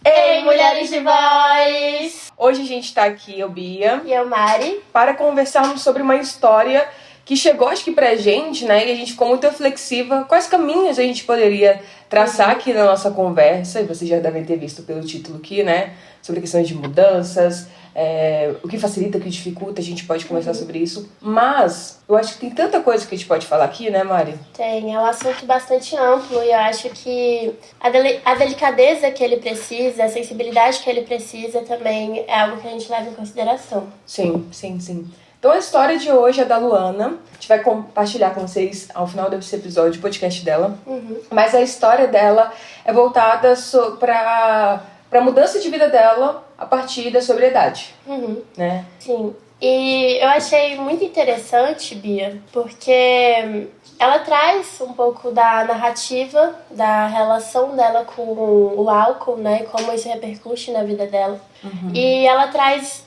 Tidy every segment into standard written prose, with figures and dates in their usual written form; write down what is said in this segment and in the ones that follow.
Ei, mulheres de voz! Hoje a gente tá aqui, eu, Bia, e eu, Mari, para conversarmos sobre uma história que chegou, acho que pra gente, né? E a gente ficou muito reflexiva. Quais caminhos a gente poderia traçar aqui na nossa conversa? E vocês já devem ter visto pelo título aqui, né? Sobre questões de mudanças, o que facilita, o que dificulta, a gente pode conversar sobre isso. Mas eu acho que tem tanta coisa que a gente pode falar aqui, né, Mari? Tem, é um assunto bastante amplo e eu acho que a delicadeza que ele precisa, a sensibilidade que ele precisa também é algo que a gente leva em consideração. Sim, sim, sim. Então a história de hoje é da Luana. A gente vai compartilhar com vocês ao final desse episódio o podcast dela. Mas a história dela é voltada para a mudança de vida dela a partir da sobriedade, né? Sim. E eu achei muito interessante, Bia, porque ela traz um pouco da narrativa, da relação dela com o álcool, né? Como isso repercute na vida dela. E ela traz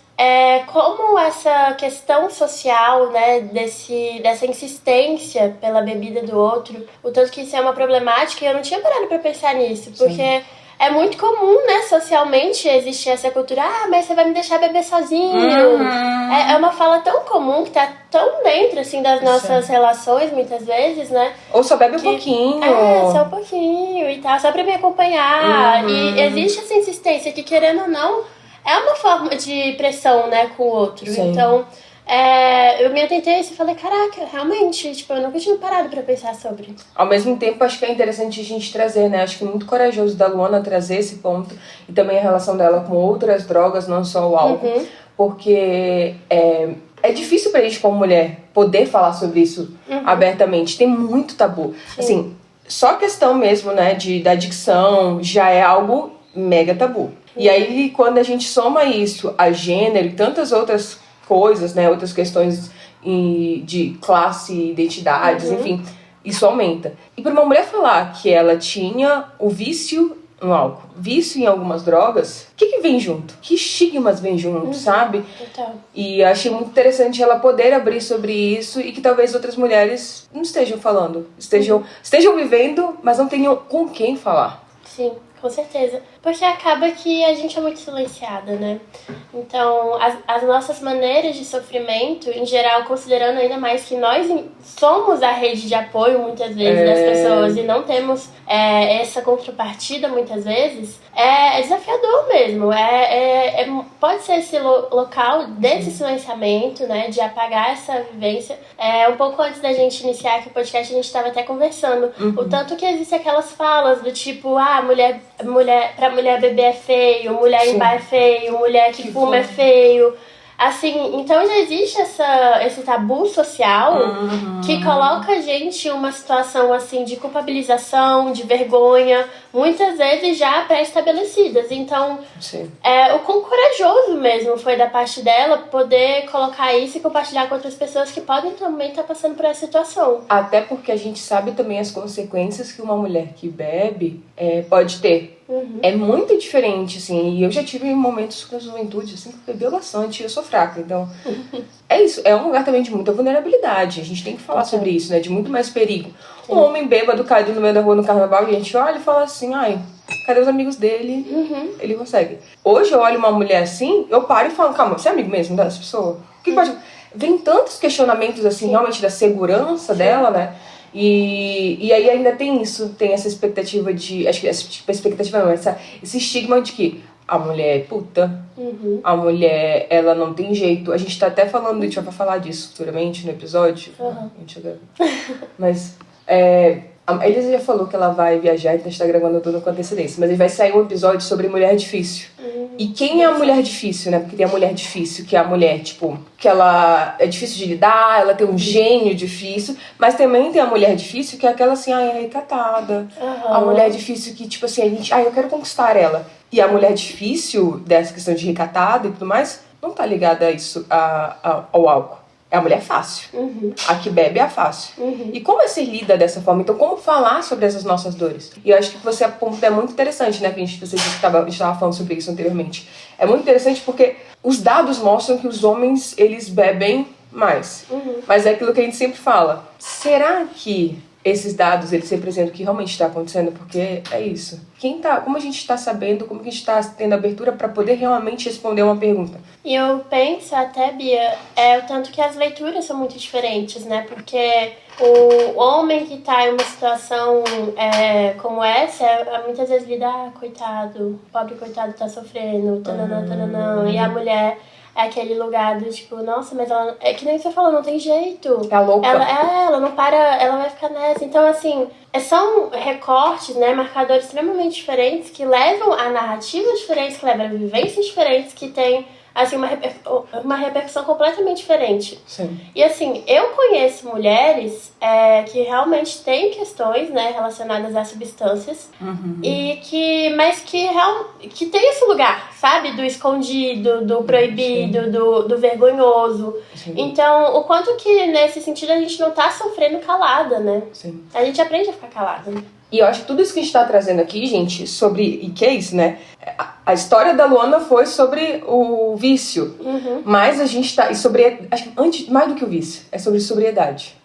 como essa questão social, né, dessa insistência pela bebida do outro, o tanto que isso é uma problemática, e eu não tinha parado pra pensar nisso, porque é muito comum, né, socialmente existe essa cultura, mas você vai me deixar beber sozinho. É uma fala tão comum, que tá tão dentro, assim, das nossas relações, muitas vezes, né. Ou só bebe um pouquinho. Só um pouquinho e tal, só pra me acompanhar. E existe essa insistência que, querendo ou não, é uma forma de pressão, né, com o outro. Sim. Então, eu me atentei a isso e falei, caraca, realmente, tipo, eu nunca tinha parado pra pensar sobre. Ao mesmo tempo, acho que é interessante a gente trazer, né? Acho que é muito corajoso da Luana trazer esse ponto. E também a relação dela com outras drogas, não só o álcool. Porque é difícil pra gente, como mulher, poder falar sobre isso abertamente. Tem muito tabu. Sim. Assim, só a questão mesmo, né, da adicção já é algo mega tabu. E aí, quando a gente soma isso a gênero e tantas outras coisas, né, outras questões de classe, identidades, enfim, isso aumenta. E para uma mulher falar que ela tinha o vício no álcool, vício em algumas drogas, o que vem junto? Que estigmas vem junto, sabe? Total. E achei muito interessante ela poder abrir sobre isso e que talvez outras mulheres não estejam falando, estejam vivendo, mas não tenham com quem falar. Sim, com certeza. Porque acaba que a gente é muito silenciada, né? Então, as nossas maneiras de sofrimento, em geral, considerando ainda mais que nós somos a rede de apoio, muitas vezes, das pessoas, e não temos essa contrapartida, muitas vezes, é desafiador mesmo. Pode ser esse local desse silenciamento, né? De apagar essa vivência. Um pouco antes da gente iniciar aqui o podcast, a gente estava até conversando. O tanto que existem aquelas falas do tipo, pra mulher beber é feio, mulher em bar é feio, mulher que fuma é feio. Assim, então já existe esse tabu social que coloca a gente em uma situação assim de culpabilização, de vergonha, muitas vezes já pré-estabelecidas. Então, o quão corajoso mesmo foi da parte dela poder colocar isso e compartilhar com outras pessoas que podem também estar passando por essa situação. Até porque a gente sabe também as consequências que uma mulher que bebe pode ter. É muito diferente, assim, e eu já tive momentos com a juventude, assim, que eu bebi bastante e eu sou fraca, então é isso, é um lugar também de muita vulnerabilidade, a gente tem que falar sobre isso, né, de muito mais perigo. Um homem bêbado caído no meio da rua no carnaval, e a gente olha e fala assim, cadê os amigos dele? Ele consegue. Hoje eu olho uma mulher assim, eu paro e falo, calma, você é amigo mesmo dessa pessoa? O que pode... Vem tantos questionamentos, assim, realmente da segurança dela, né? E aí ainda tem isso, tem essa expectativa de... Acho que essa expectativa não, esse estigma de que a mulher é puta, a mulher, ela não tem jeito. A gente tá até falando, a gente vai falar disso futuramente no episódio. Mas a Elisa já falou que ela vai viajar, então a gente tá gravando tudo com antecedência. Mas vai sair um episódio sobre mulher difícil. E quem é a mulher difícil, né? Porque tem a mulher difícil, que é a mulher, tipo, que ela é difícil de lidar, ela tem um gênio difícil. Mas também tem a mulher difícil, que é aquela assim, é recatada. A mulher difícil que, tipo assim, a gente, eu quero conquistar ela. E a mulher difícil, dessa questão de recatada e tudo mais, não tá ligada a isso, ao álcool. É a mulher fácil. A que bebe é a fácil. E como você lida dessa forma? Então, como falar sobre essas nossas dores? E eu acho que você aponta, é muito interessante, né? Que você disse que a gente estava falando sobre isso anteriormente. É muito interessante porque os dados mostram que os homens, eles bebem mais. Mas é aquilo que a gente sempre fala. Será que esses dados, eles representam o que realmente está acontecendo? Porque é isso. Como a gente está sabendo, como que a gente está tendo abertura para poder realmente responder uma pergunta? E eu penso até, Bia, o tanto que as leituras são muito diferentes, né? Porque o homem que está em uma situação como essa, muitas vezes lida, coitado, o pobre coitado tá sofrendo, tananã, tananã, e a mulher é aquele lugar do tipo, nossa, mas ela, é que nem você falou, não tem jeito. É louca. Ela não para, ela vai ficar nessa. Então, assim, são recortes, né, marcadores extremamente diferentes que levam a narrativas diferentes, que levam a vivências diferentes, que tem, assim, uma repercussão completamente diferente. Sim. E, assim, eu conheço mulheres que realmente têm questões, né, relacionadas a substâncias, mas que tem esse lugar, sabe? Do escondido, do proibido, do vergonhoso. Sim. Então, o quanto que, nesse sentido, a gente não tá sofrendo calada, né? Sim. A gente aprende a ficar calada, né? E eu acho que tudo isso que a gente tá trazendo aqui, gente, e que é isso, né? A história da Luana foi sobre o vício, mas a gente tá... acho que mais do que o vício, é sobre sobriedade,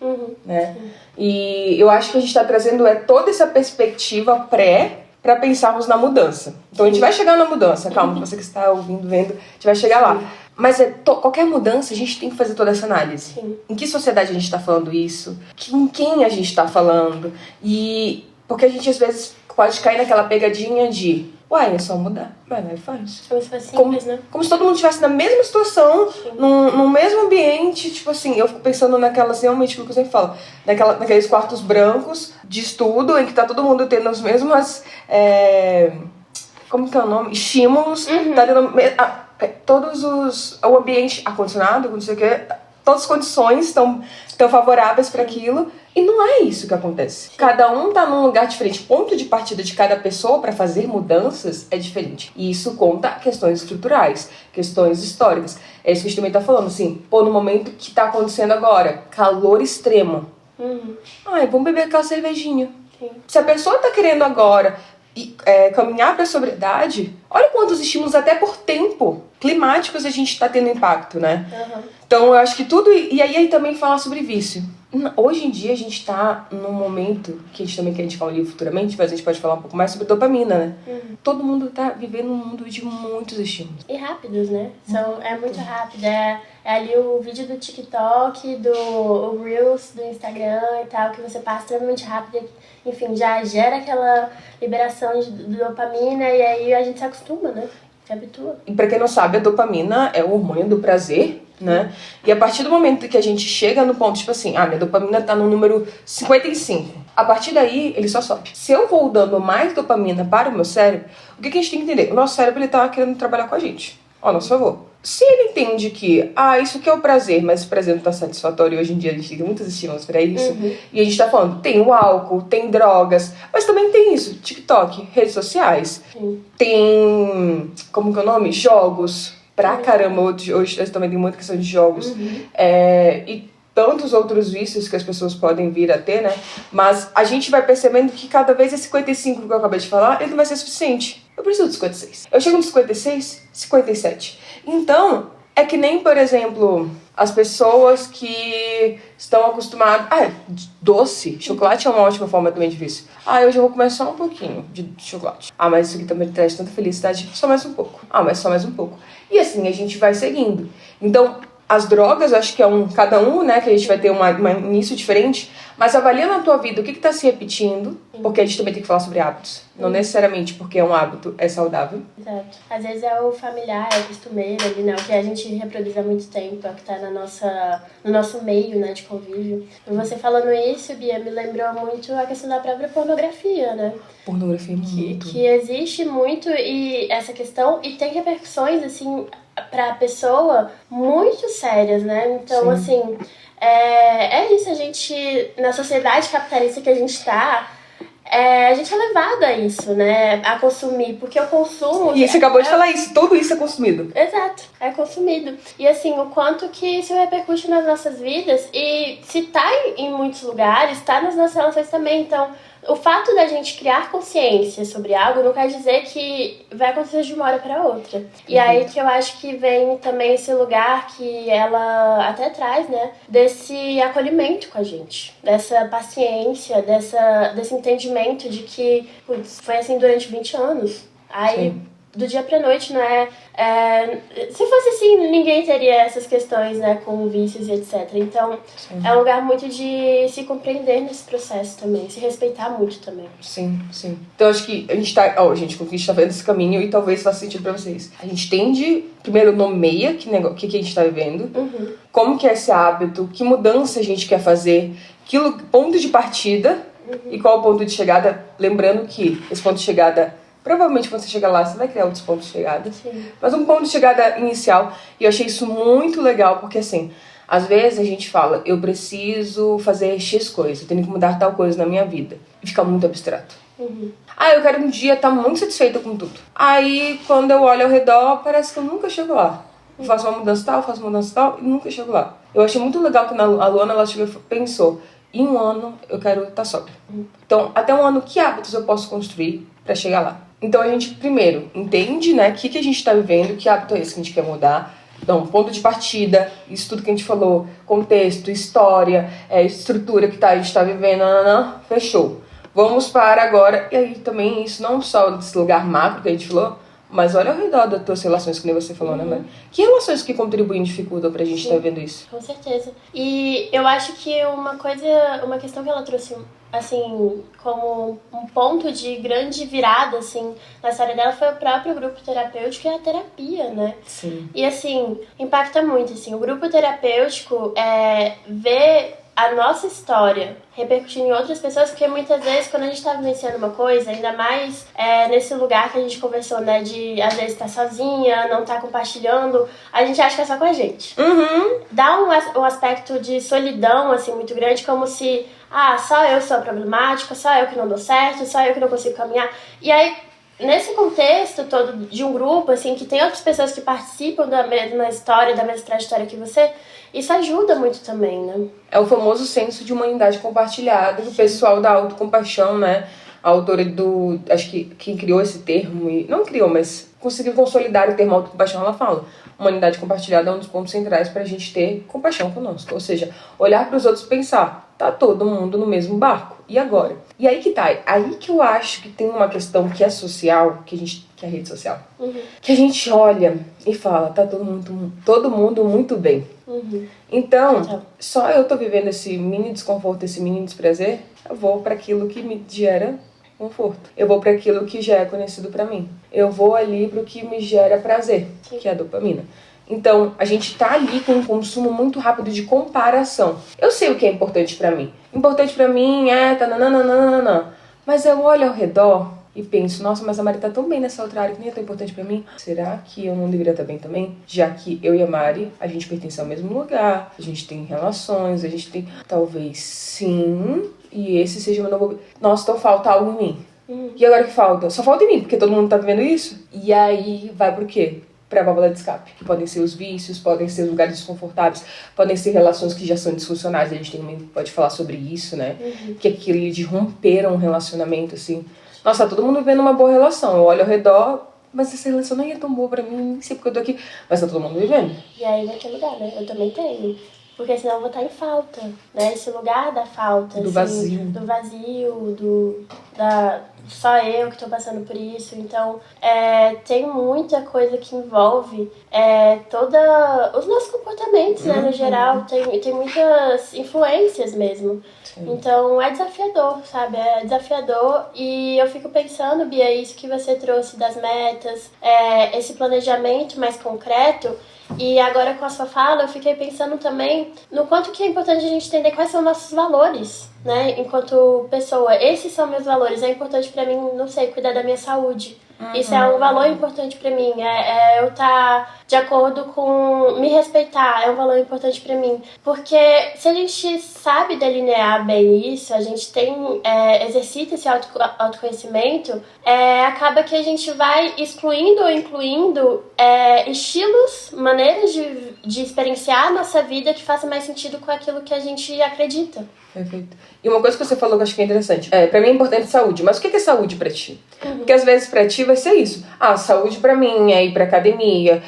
né? E eu acho que a gente tá trazendo toda essa perspectiva para pensarmos na mudança. Então a gente vai chegar na mudança, calma, você que está ouvindo, vendo, a gente vai chegar lá. Mas qualquer mudança, a gente tem que fazer toda essa análise. Sim. Em que sociedade a gente está falando isso? Com quem a gente está falando? Porque a gente, às vezes, pode cair naquela pegadinha de... Uai, é só mudar. Vai lá e faz. Como se fosse simples, né? Como se todo mundo estivesse na mesma situação, num mesmo ambiente. Tipo assim, eu fico pensando naquelas... Realmente, o que eu sempre falo. Naqueles quartos brancos de estudo, em que tá todo mundo tendo as mesmas... como que é o nome? Estímulos. Tá tendo o ambiente ar-condicionado, não sei o quê... Todas as condições estão favoráveis para aquilo. E não é isso que acontece. Cada um tá num lugar diferente. O ponto de partida de cada pessoa para fazer mudanças é diferente. E isso conta questões estruturais, questões históricas. É isso que a gente também tá falando, assim. No momento que tá acontecendo agora, calor extremo. Vamos beber aquela cervejinha. Sim. Se a pessoa tá querendo agora caminhar para a sobriedade, olha quantos estímulos, até por tempo, climáticos a gente tá tendo impacto, né? Então eu acho que tudo... E aí também falar sobre vício. Hoje em dia a gente tá num momento que a gente também quer indicar um livro futuramente, mas a gente pode falar um pouco mais sobre dopamina, né? Todo mundo tá vivendo um mundo de muitos estímulos. E rápidos, né? É muito rápido. É ali o vídeo do TikTok, do Reels, do Instagram e tal, que você passa extremamente rápido. Enfim, já gera aquela liberação de dopamina e aí a gente se acostuma, né? Se habitua. E pra quem não sabe, a dopamina é o hormônio do prazer, né? E a partir do momento que a gente chega no ponto, tipo assim, minha dopamina tá no número 55. A partir daí, ele só sobe. Se eu vou dando mais dopamina para o meu cérebro, o que a gente tem que entender? O nosso cérebro, ele tá querendo trabalhar com a gente. Ao nosso favor. Se ele entende que, isso aqui é o prazer, mas o prazer não tá satisfatório, e hoje em dia a gente tem muitos estímulos pra isso, e a gente tá falando, tem o álcool, tem drogas, mas também tem isso, TikTok, redes sociais, tem, como que é o nome? Jogos, pra caramba, hoje também tem muita questão de jogos, e tantos outros vícios que as pessoas podem vir a ter, né? Mas a gente vai percebendo que cada vez esse 55 que eu acabei de falar, ele não vai ser suficiente. Eu preciso de 56. Eu chego no 56, 57. Então, é que nem, por exemplo, as pessoas que estão acostumadas... doce. Chocolate é uma ótima forma também de vício. Hoje eu vou comer só um pouquinho de chocolate. Mas isso aqui também traz tanta felicidade. Só mais um pouco. Mas só mais um pouco. E assim a gente vai seguindo. Então... As drogas, acho que é cada um, né, que a gente vai ter um início diferente, mas avalia na tua vida o que tá se repetindo, porque a gente também tem que falar sobre hábitos. Não necessariamente porque é um hábito, é saudável. Exato. Às vezes é o familiar, é o costumeiro ali, né, o que a gente reproduz há muito tempo, é o que tá no nosso meio, né, de convívio. E você falando isso, Bia, me lembrou muito a questão da própria pornografia, né? Pornografia muito. Que existe muito e essa questão, e tem repercussões, assim... pra pessoa muito sérias, né? Então, assim, é isso, a gente, na sociedade capitalista que a gente tá, a gente é levado a isso, né? A consumir, porque o consumo... E você acabou de falar isso, tudo isso é consumido. Exato, é consumido. E assim, o quanto que isso repercute nas nossas vidas, e se tá em muitos lugares, tá nas nossas relações também. Então, o fato da gente criar consciência sobre algo não quer dizer que vai acontecer de uma hora para outra. E aí que eu acho que vem também esse lugar que ela até traz, né? Desse acolhimento com a gente, dessa paciência, desse entendimento de que, putz, foi assim durante 20 anos. Aí, sim, do dia pra noite, não é... se fosse assim, ninguém teria essas questões, né, com vícios e etc. Então, sim, é um lugar muito de se compreender nesse processo também, se respeitar muito também. Sim, sim. Então, acho que a gente tá... gente, com que a gente tá vendo esse caminho e talvez faça sentido pra vocês. A gente tende, primeiro, nomeia que a gente tá vivendo, como que é esse hábito, que mudança a gente quer fazer, que ponto de partida e qual o ponto de chegada. Lembrando que esse ponto de chegada... Provavelmente quando você chegar lá, você vai criar outros pontos de chegada. Sim. Mas um ponto de chegada inicial, e eu achei isso muito legal, porque assim, às vezes a gente fala, eu preciso fazer X coisa, eu tenho que mudar tal coisa na minha vida. E fica muito abstrato. Eu quero um dia estar muito satisfeita com tudo. Aí, quando eu olho ao redor, parece que eu nunca chego lá. Eu faço uma mudança tal, e nunca chego lá. Eu achei muito legal que a Luana, ela chegou e pensou, em um ano eu quero estar sóbria. Então, até um ano, que hábitos eu posso construir para chegar lá? Então a gente primeiro entende, né, o que a gente está vivendo, que hábito é esse que a gente quer mudar. Então, ponto de partida, isso tudo que a gente falou, contexto, história, estrutura que a gente está vivendo, fechou. Vamos para agora, e aí também isso não só desse lugar macro que a gente falou, mas olha ao redor das tuas relações, que nem você falou, né, Mari? Que relações que contribuem e dificultam pra gente estar vendo isso? Com certeza. E eu acho que uma questão que ela trouxe, assim, como um ponto de grande virada, assim, na história dela foi o próprio grupo terapêutico e a terapia, né? Sim. E, assim, impacta muito, assim, o grupo terapêutico vê a nossa história repercutindo em outras pessoas, porque muitas vezes quando a gente tá vivenciando uma coisa, ainda mais nesse lugar que a gente conversou, né, de às vezes estar sozinha, não tá compartilhando, a gente acha que é só com a gente. Dá um aspecto de solidão, assim, muito grande, como se, só eu sou a problemática, só eu que não dou certo, só eu que não consigo caminhar. E aí, nesse contexto todo de um grupo, assim, que tem outras pessoas que participam da mesma história, da mesma trajetória que você, isso ajuda muito também, né? É o famoso senso de humanidade compartilhada, do pessoal da autocompaixão, né? A autora acho que quem criou esse termo, não criou, mas conseguiu consolidar o termo autocompaixão, ela fala. Humanidade compartilhada é um dos pontos centrais pra gente ter compaixão conosco. Ou seja, olhar para os outros e pensar, tá todo mundo no mesmo barco, e agora? E aí que tá, aí que eu acho que tem uma questão que é social, que é a rede social, que a gente olha e fala, tá todo mundo muito bem. Então, só eu tô vivendo esse mini desconforto, esse mini desprazer, eu vou para aquilo que me gera conforto. Eu vou para aquilo que já é conhecido para mim. Eu vou ali pro que me gera prazer, que é a dopamina. Então, a gente tá ali com um consumo muito rápido de comparação. Eu sei o que é importante pra mim. Importante pra mim mas eu olho ao redor e penso, nossa, mas a Mari tá tão bem nessa outra área que nem é tão importante pra mim. Será que eu não deveria estar bem também? Já que eu e a Mari, a gente pertence ao mesmo lugar, a gente tem relações, a gente tem... Talvez sim, e esse seja o meu novo... Nossa, então falta algo em mim. E agora que falta? Só falta em mim, porque todo mundo tá vivendo isso. E aí vai pro quê? Pra válvula de escape, que podem ser os vícios, podem ser lugares desconfortáveis, podem ser relações que já são disfuncionais, a gente também pode falar sobre isso, né? Que é aquele de romper um relacionamento, assim. Nossa, tá todo mundo vivendo uma boa relação, eu olho ao redor, mas essa relação nem é tão boa pra mim, nem sei porque eu tô aqui, mas tá todo mundo vivendo. E aí vai ter lugar, né? Eu também tenho. Porque senão eu vou estar em falta, né? Esse lugar da falta, do assim, vazio, só eu que tô passando por isso. Então, tem muita coisa que envolve os nossos comportamentos, né, no geral. Tem muitas influências mesmo. Sim. Então, é desafiador, sabe? É desafiador. E eu fico pensando, Bia, isso que você trouxe das metas, esse planejamento mais concreto. E agora com a sua fala, eu fiquei pensando também no quanto que é importante a gente entender quais são nossos valores, né? Enquanto pessoa, esses são meus valores. É importante pra mim, não sei, cuidar da minha saúde. Isso é um valor importante pra mim. Eu estar de acordo com me respeitar é um valor importante pra mim. Porque se a gente sabe delinear bem isso, a gente exercita esse autoconhecimento, acaba que a gente vai excluindo ou incluindo estilos, maneiras de experienciar a nossa vida que façam mais sentido com aquilo que a gente acredita. Perfeito. E uma coisa que você falou que eu acho que é interessante. Pra mim é importante saúde. Mas o que é saúde pra ti? Porque às vezes pra ti vai ser isso. Saúde pra mim é ir pra academia.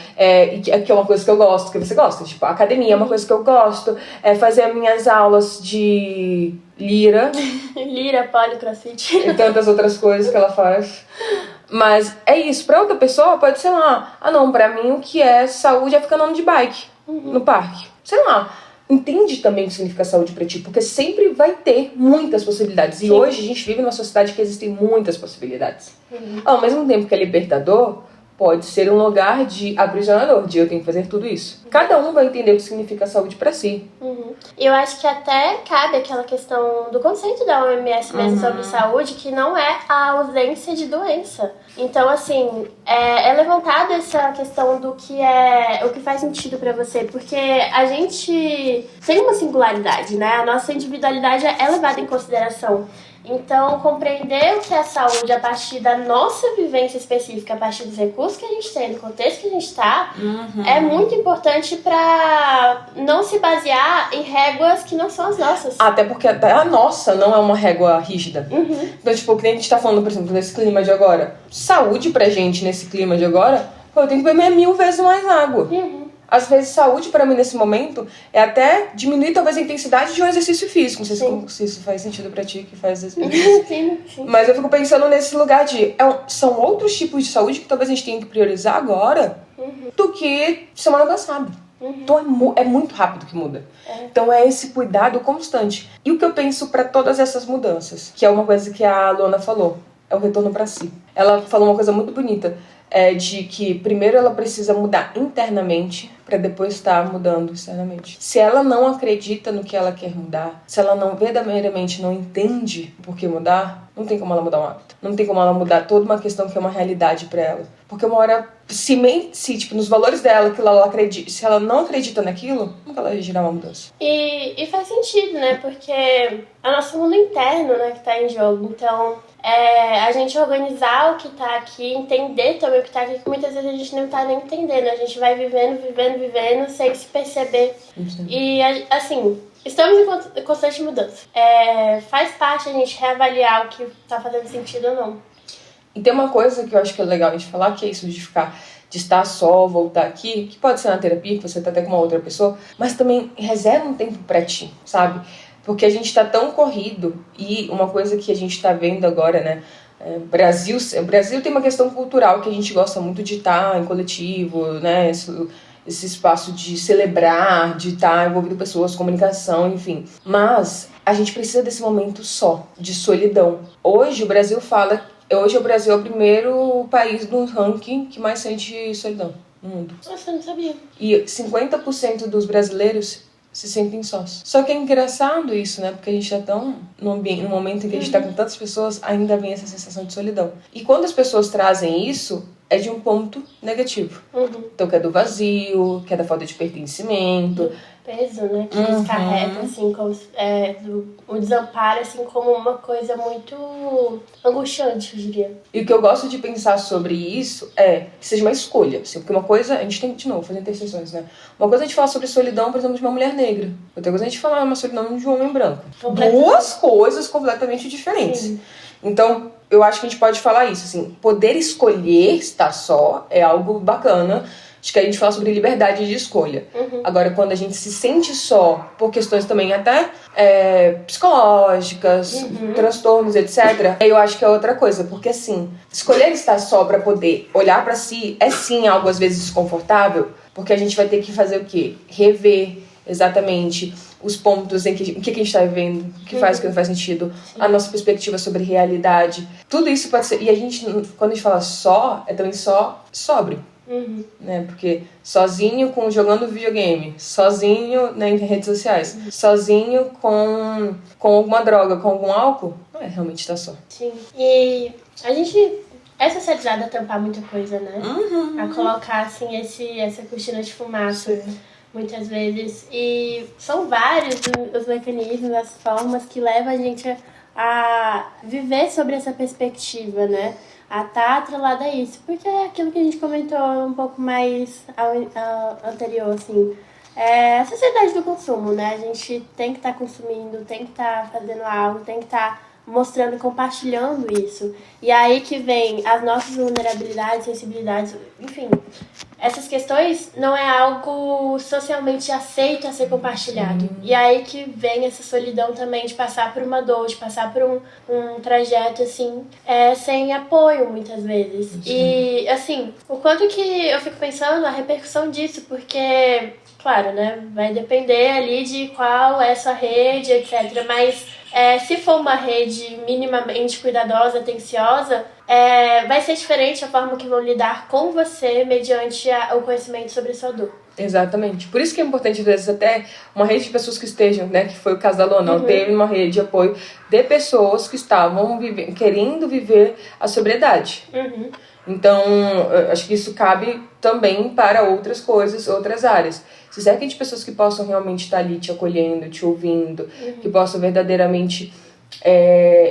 Que é uma coisa que eu gosto, que você gosta. Tipo, a academia é uma coisa que eu gosto. É fazer as minhas aulas de lira. Lira, pole, crossfit. E tantas outras coisas que ela faz. Mas é isso. Pra outra pessoa pode ser lá. Não, pra mim o que é saúde é ficar andando de bike no parque. Sei lá. Entende também o que significa saúde pra ti, porque sempre vai ter muitas possibilidades. E hoje a gente vive numa sociedade que existem muitas possibilidades. Ao mesmo tempo que é libertador, pode ser um lugar de aprisionador, de eu tenho que fazer tudo isso. Cada um vai entender o que significa saúde pra si. Eu acho que até cabe aquela questão do conceito da OMS mesmo sobre saúde, que não é a ausência de doença. Então, assim, é levantada essa questão do que o que faz sentido pra você, porque a gente tem uma singularidade, né? A nossa individualidade é levada em consideração. Então, compreender o que é saúde a partir da nossa vivência específica, a partir dos recursos que a gente tem, do contexto que a gente está, é muito importante para não se basear em réguas que não são as nossas. Até porque a nossa não é uma régua rígida. Então, tipo, o que a gente tá falando, por exemplo, nesse clima de agora. Saúde pra gente nesse clima de agora, eu tenho que beber 1000 vezes mais água. Às vezes, saúde pra mim nesse momento é até diminuir talvez a intensidade de um exercício físico. Não sei se isso faz sentido pra ti, que faz exercício. Sim. Mas eu fico pensando nesse lugar de... são outros tipos de saúde que talvez a gente tenha que priorizar agora do que semana passada. Então é muito rápido que muda. Então é esse cuidado constante. E o que eu penso pra todas essas mudanças, que é uma coisa que a Luana falou, é o retorno pra si. Ela falou uma coisa muito bonita. De que primeiro ela precisa mudar internamente para depois estar mudando externamente. Se ela não acredita no que ela quer mudar, se ela não verdadeiramente não entende por que mudar, não tem como ela mudar um hábito. Não tem como ela mudar toda uma questão que é uma realidade para ela. Porque uma hora, tipo, nos valores dela, que ela acredita, se ela não acredita naquilo, nunca ela vai gerar uma mudança. E faz sentido, né? Porque é o nosso mundo interno, né, que tá em jogo. Então, a gente organizar o que tá aqui, entender também o que tá aqui, que muitas vezes a gente não tá nem entendendo. A gente vai vivendo, sem se perceber. E, assim, estamos em constante mudança. Faz parte a gente reavaliar o que tá fazendo sentido ou não. E tem uma coisa que eu acho que é legal a gente falar, que é isso de estar só, voltar aqui, que pode ser na terapia, que você tá até com uma outra pessoa, mas também reserva um tempo pra ti, sabe? Porque a gente tá tão corrido, e uma coisa que a gente tá vendo agora, né? O Brasil tem uma questão cultural que a gente gosta muito de estar em coletivo, né? Esse espaço de celebrar, de estar envolvido com pessoas, comunicação, enfim. Mas a gente precisa desse momento só, de solidão. Hoje o Brasil é o primeiro país no ranking que mais sente solidão no mundo. Nossa, eu não sabia. E 50% dos brasileiros se sentem sós. Só que é engraçado isso, né? Porque a gente tá tão num momento em que a gente tá com tantas pessoas, ainda vem essa sensação de solidão. E quando as pessoas trazem isso, é de um ponto negativo. Então, que é do vazio, que é da falta de pertencimento. Peso, né? Que eles carregam, assim, como, o desamparo, assim, como uma coisa muito angustiante, eu diria. E o que eu gosto de pensar sobre isso é que seja uma escolha, assim, porque uma coisa, a gente tem que, de novo, fazer interseções, né? Uma coisa é a gente falar sobre solidão, por exemplo, de uma mulher negra. Outra coisa é a gente falar uma solidão de um homem branco. Duas coisas completamente diferentes. Sim. Então, eu acho que a gente pode falar isso, assim, poder escolher estar só é algo bacana. Acho que a gente fala sobre liberdade de escolha. Agora, quando a gente se sente só, por questões também até psicológicas, transtornos, etc., eu acho que é outra coisa. Porque, assim, escolher estar só pra poder olhar pra si é, sim, algo às vezes desconfortável, porque a gente vai ter que fazer o quê? Rever exatamente os pontos em que a gente tá vivendo, o que faz, o que não faz sentido, a nossa perspectiva sobre realidade. Tudo isso pode ser... E a gente, quando a gente fala só, é também só sóbrio. Né? Porque sozinho jogando videogame, sozinho, né, em redes sociais, sozinho com alguma droga, com algum álcool, não é realmente estar só. Sim. E a gente é socializada a tampar muita coisa, né? A colocar, assim, essa cortina de fumaça. Sim. Muitas vezes. E são vários os mecanismos, as formas que levam a gente a viver sobre essa perspectiva, né? A estar atrelada a isso. Porque é aquilo que a gente comentou um pouco mais anterior, assim. É a sociedade do consumo, né? A gente tem que estar consumindo, tem que estar fazendo algo, tem que estar mostrando, compartilhando isso. E aí que vem as nossas vulnerabilidades, sensibilidades, enfim. Essas questões não é algo socialmente aceito a ser compartilhado. E aí que vem essa solidão também de passar por uma dor, de passar por um trajeto, assim, sem apoio, muitas vezes. Sim. E, assim, o quanto que eu fico pensando a repercussão disso, porque, claro, né, vai depender ali de qual é a sua rede, etc. Mas se for uma rede minimamente cuidadosa, atenciosa, vai ser diferente a forma que vão lidar com você mediante o conhecimento sobre a sua dor. Exatamente. Por isso que é importante, às vezes, até uma rede de pessoas que estejam, né? Que foi o caso da Luana. Ela teve uma rede de apoio de pessoas que estavam querendo viver a sobriedade. Então, acho que isso cabe também para outras coisas, outras áreas. Se cerca de pessoas que possam realmente estar ali te acolhendo, te ouvindo, que possam verdadeiramente...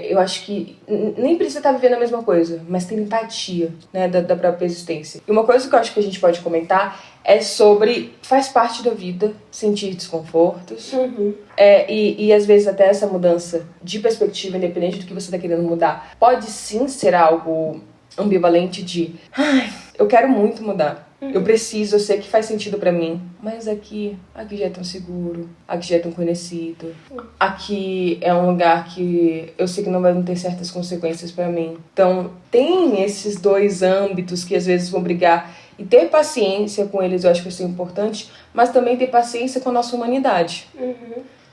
eu acho que nem precisa estar vivendo a mesma coisa, mas ter empatia, né, da própria existência. E uma coisa que eu acho que a gente pode comentar é sobre... Faz parte da vida sentir desconfortos. E às vezes até essa mudança de perspectiva, independente do que você está querendo mudar, pode sim ser algo ambivalente de... eu quero muito mudar. Eu preciso, eu sei que faz sentido pra mim. Mas aqui já é tão seguro. Aqui já é tão conhecido. Aqui é um lugar que eu sei que não vai ter certas consequências pra mim. Então, tem esses dois âmbitos que às vezes vão brigar. E ter paciência com eles, eu acho que isso é importante. Mas também ter paciência com a nossa humanidade.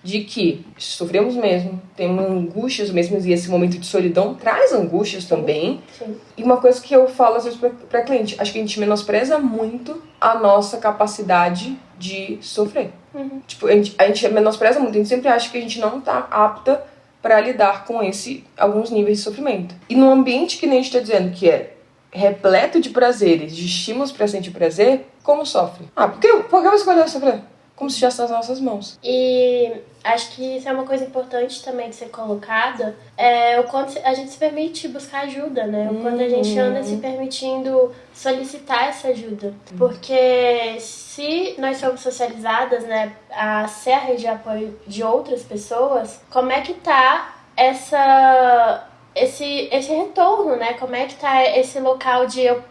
De que sofremos mesmo, temos angústias mesmo, e esse momento de solidão traz angústias também. Sim. E uma coisa que eu falo às vezes pra cliente, acho que a gente menospreza muito a nossa capacidade de sofrer. Tipo, a gente menospreza muito, a gente sempre acha que a gente não tá apta para lidar com alguns níveis de sofrimento. E num ambiente que nem a gente tá dizendo que é repleto de prazeres, de estímulos para sentir prazer, como sofre? Por que você escolheu sofrer? Como se já está nas nossas mãos. E acho que isso é uma coisa importante também de ser colocada, o quanto a gente se permite buscar ajuda, né? O quanto a gente anda se permitindo solicitar essa ajuda. Porque se nós somos socializadas, né, a ser a rede de apoio de outras pessoas, como é que tá esse retorno, né? Como é que tá esse local de eu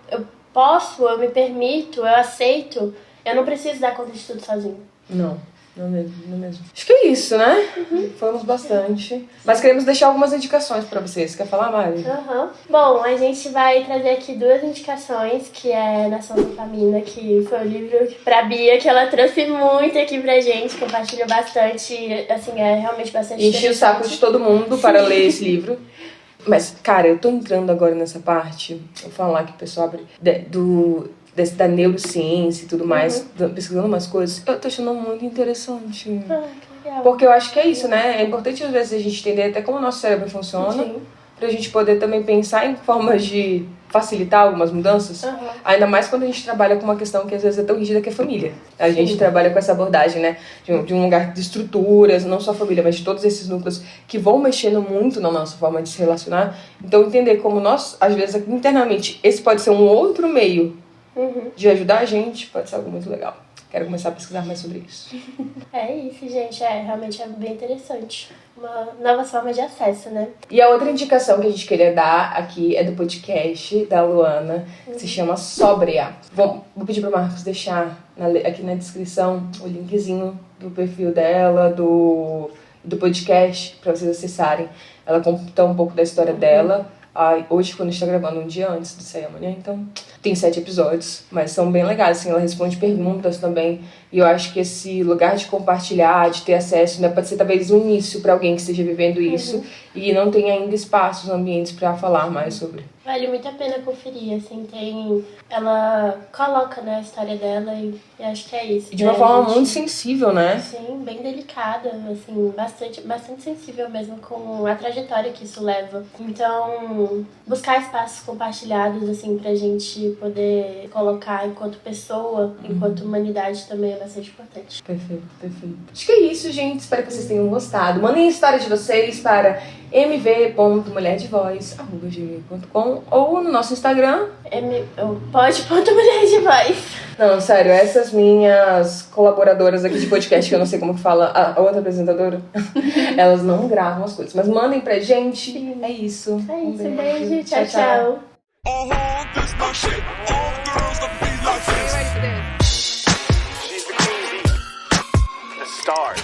posso, eu me permito, eu aceito, eu não preciso dar conta de tudo sozinho. Não mesmo. Acho que é isso, né? Falamos bastante. Mas queremos deixar algumas indicações pra vocês. Quer falar, Mari? Bom, a gente vai trazer aqui 2 indicações, que é Nação Dopamina, que foi o livro pra Bia, que ela trouxe muito aqui pra gente, compartilhou bastante, assim, é realmente bastante Enchi o saco de todo mundo para ler esse livro. Mas, cara, eu tô entrando agora nessa parte, eu vou falar que o pessoal abre da neurociência e tudo mais, pesquisando umas coisas, eu tô achando muito interessante. Que legal. Porque eu acho que é isso, né? É importante às vezes a gente entender até como o nosso cérebro funciona, pra gente poder também pensar em formas de facilitar algumas mudanças. Ainda mais quando a gente trabalha com uma questão que às vezes é tão rígida que é família. A gente trabalha com essa abordagem, né? De um lugar de estruturas, não só a família, mas de todos esses núcleos que vão mexendo muito na nossa forma de se relacionar. Então entender como nós, às vezes, internamente, esse pode ser um outro meio de ajudar a gente, pode ser algo muito legal. Quero começar a pesquisar mais sobre isso. É isso, gente. Realmente é bem interessante. Uma nova forma de acesso, né? E a outra indicação que a gente queria dar aqui é do podcast da Luana, que se chama Sóbria. Vou pedir pro Marcos deixar aqui na descrição o linkzinho do perfil dela, do podcast, pra vocês acessarem. Ela conta um pouco da história dela. Hoje, quando a gente tá gravando, um dia antes de sair amanhã, então tem 7 episódios, mas são bem legais, assim, ela responde perguntas também E eu acho que esse lugar de compartilhar, de ter acesso, né, pode ser talvez um início para alguém que esteja vivendo isso e não tem ainda espaços, ambientes para falar mais sobre. Vale muito a pena conferir, assim, ela coloca, né, a história dela e acho que é isso. E de uma forma muito sensível, né? Sim, bem delicada, assim, bastante sensível mesmo com a trajetória que isso leva. Então, buscar espaços compartilhados, assim, pra gente poder colocar enquanto pessoa, enquanto humanidade também é bastante importante. Perfeito. Acho que é isso, gente. Espero que vocês tenham gostado. Mandem a história de vocês para mv.mulherdevoz@gmail.com ou no nosso Instagram. Pode.mulherdevoz. Não, sério, essas minhas colaboradoras aqui de podcast, que eu não sei como que fala, a outra apresentadora, elas não gravam as coisas. Mas mandem pra gente. Sim. É isso. Beijo. Tchau. She's the queen bee, the star.